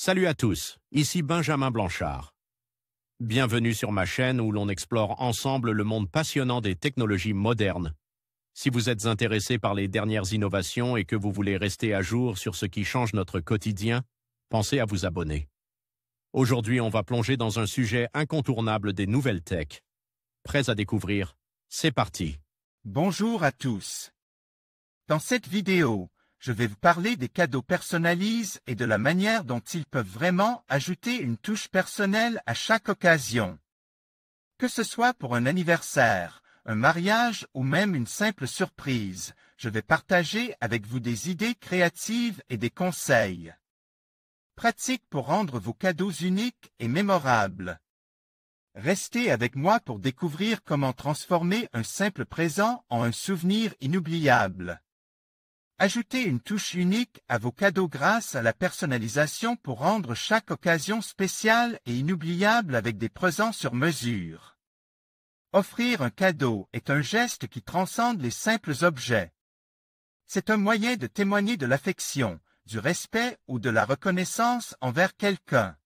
Salut à tous, ici Benjamin Blanchard. Bienvenue sur ma chaîne où l'on explore ensemble le monde passionnant des technologies modernes. Si vous êtes intéressé par les dernières innovations et que vous voulez rester à jour sur ce qui change notre quotidien, pensez à vous abonner. Aujourd'hui, on va plonger dans un sujet incontournable des nouvelles tech. Prêts à découvrir? C'est parti! Bonjour à tous. Dans cette vidéo, je vais vous parler des cadeaux personnalisés et de la manière dont ils peuvent vraiment ajouter une touche personnelle à chaque occasion. Que ce soit pour un anniversaire, un mariage ou même une simple surprise, je vais partager avec vous des idées créatives et des conseils pratiques pour rendre vos cadeaux uniques et mémorables. Restez avec moi pour découvrir comment transformer un simple présent en un souvenir inoubliable. Ajoutez une touche unique à vos cadeaux grâce à la personnalisation pour rendre chaque occasion spéciale et inoubliable avec des présents sur mesure. Offrir un cadeau est un geste qui transcende les simples objets. C'est un moyen de témoigner de l'affection, du respect ou de la reconnaissance envers quelqu'un.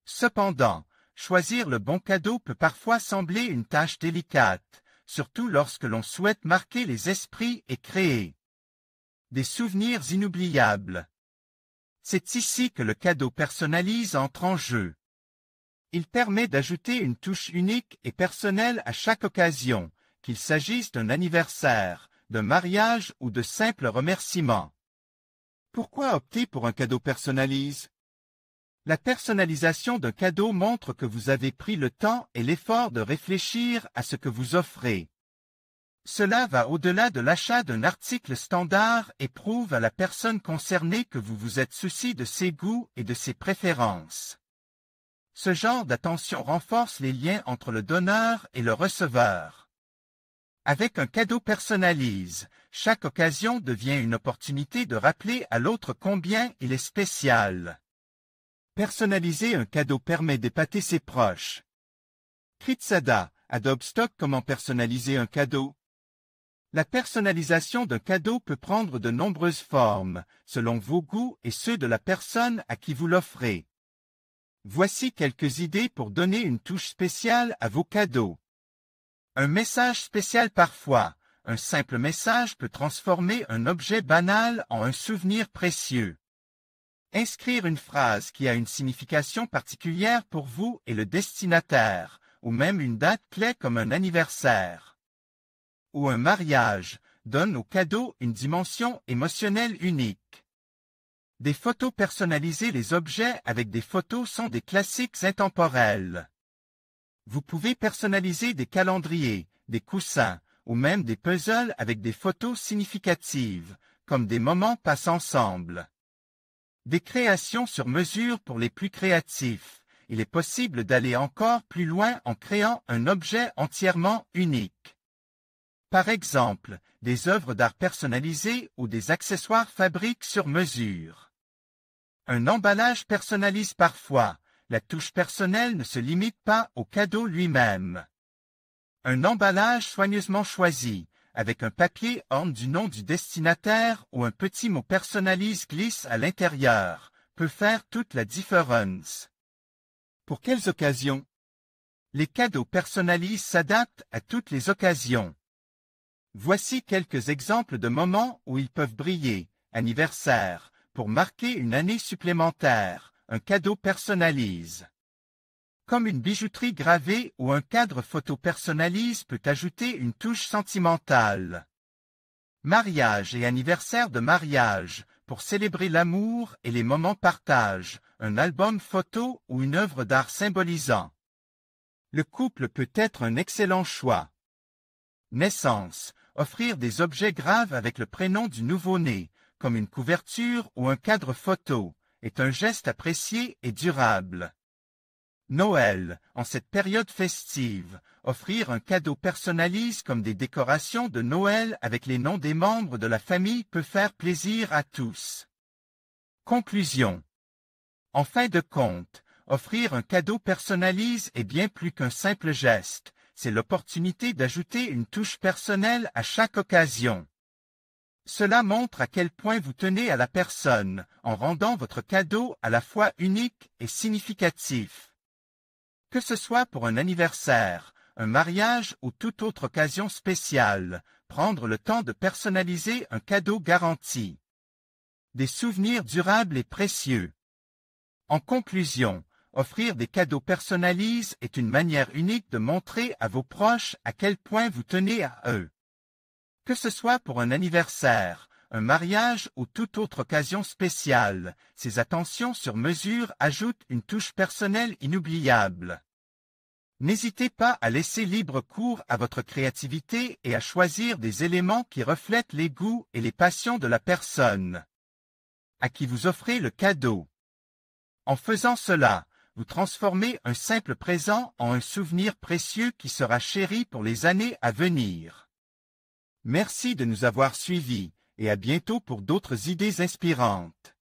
Cependant, choisir le bon cadeau peut parfois sembler une tâche délicate, surtout lorsque l'on souhaite marquer les esprits et créer des souvenirs inoubliables. C'est ici que le cadeau personnalisé entre en jeu. Il permet d'ajouter une touche unique et personnelle à chaque occasion, qu'il s'agisse d'un anniversaire, d'un mariage ou de simples remerciements. Pourquoi opter pour un cadeau personnalisé? La personnalisation d'un cadeau montre que vous avez pris le temps et l'effort de réfléchir à ce que vous offrez. Cela va au-delà de l'achat d'un article standard et prouve à la personne concernée que vous vous êtes soucié de ses goûts et de ses préférences. Ce genre d'attention renforce les liens entre le donneur et le receveur. Avec un cadeau personnalisé, chaque occasion devient une opportunité de rappeler à l'autre combien il est spécial. Personnaliser un cadeau permet d'épater ses proches. Kritsada, Adobe Stock, comment personnaliser un cadeau? La personnalisation d'un cadeau peut prendre de nombreuses formes, selon vos goûts et ceux de la personne à qui vous l'offrez. Voici quelques idées pour donner une touche spéciale à vos cadeaux. Un message spécial parfois. Un simple message peut transformer un objet banal en un souvenir précieux. Inscrire une phrase qui a une signification particulière pour vous et le destinataire, ou même une date clé comme un anniversaire ou un mariage, donne au cadeau une dimension émotionnelle unique. Des photos personnalisées. Les objets avec des photos sont des classiques intemporels. Vous pouvez personnaliser des calendriers, des coussins, ou même des puzzles avec des photos significatives, comme des moments passés ensemble. Des créations sur mesure pour les plus créatifs. Il est possible d'aller encore plus loin en créant un objet entièrement unique. Par exemple, des œuvres d'art personnalisées ou des accessoires fabriques sur mesure. Un emballage personnalise parfois. La touche personnelle ne se limite pas au cadeau lui-même. Un emballage soigneusement choisi, avec un papier orne du nom du destinataire ou un petit mot personnalisé glisse à l'intérieur, peut faire toute la différence. Pour quelles occasions? Les cadeaux personnalisés s'adaptent à toutes les occasions. Voici quelques exemples de moments où ils peuvent briller. Anniversaire, pour marquer une année supplémentaire, un cadeau personnalise. Comme une bijouterie gravée ou un cadre photo personnalise peut ajouter une touche sentimentale. Mariage et anniversaire de mariage, pour célébrer l'amour et les moments partage, un album photo ou une œuvre d'art symbolisant. Le couple peut être un excellent choix. Naissance, offrir des objets graves avec le prénom du nouveau-né, comme une couverture ou un cadre photo, est un geste apprécié et durable. Noël, en cette période festive, offrir un cadeau personnalisé comme des décorations de Noël avec les noms des membres de la famille peut faire plaisir à tous. Conclusion. En fin de compte, offrir un cadeau personnalisé est bien plus qu'un simple geste. C'est l'opportunité d'ajouter une touche personnelle à chaque occasion. Cela montre à quel point vous tenez à la personne, en rendant votre cadeau à la fois unique et significatif. Que ce soit pour un anniversaire, un mariage ou toute autre occasion spéciale, prendre le temps de personnaliser un cadeau garantit des souvenirs durables et précieux. En conclusion, offrir des cadeaux personnalisés est une manière unique de montrer à vos proches à quel point vous tenez à eux. Que ce soit pour un anniversaire, un mariage ou toute autre occasion spéciale, ces attentions sur mesure ajoutent une touche personnelle inoubliable. N'hésitez pas à laisser libre cours à votre créativité et à choisir des éléments qui reflètent les goûts et les passions de la personne à qui vous offrez le cadeau. En faisant cela, vous transformez un simple présent en un souvenir précieux qui sera chéri pour les années à venir. Merci de nous avoir suivis et à bientôt pour d'autres idées inspirantes.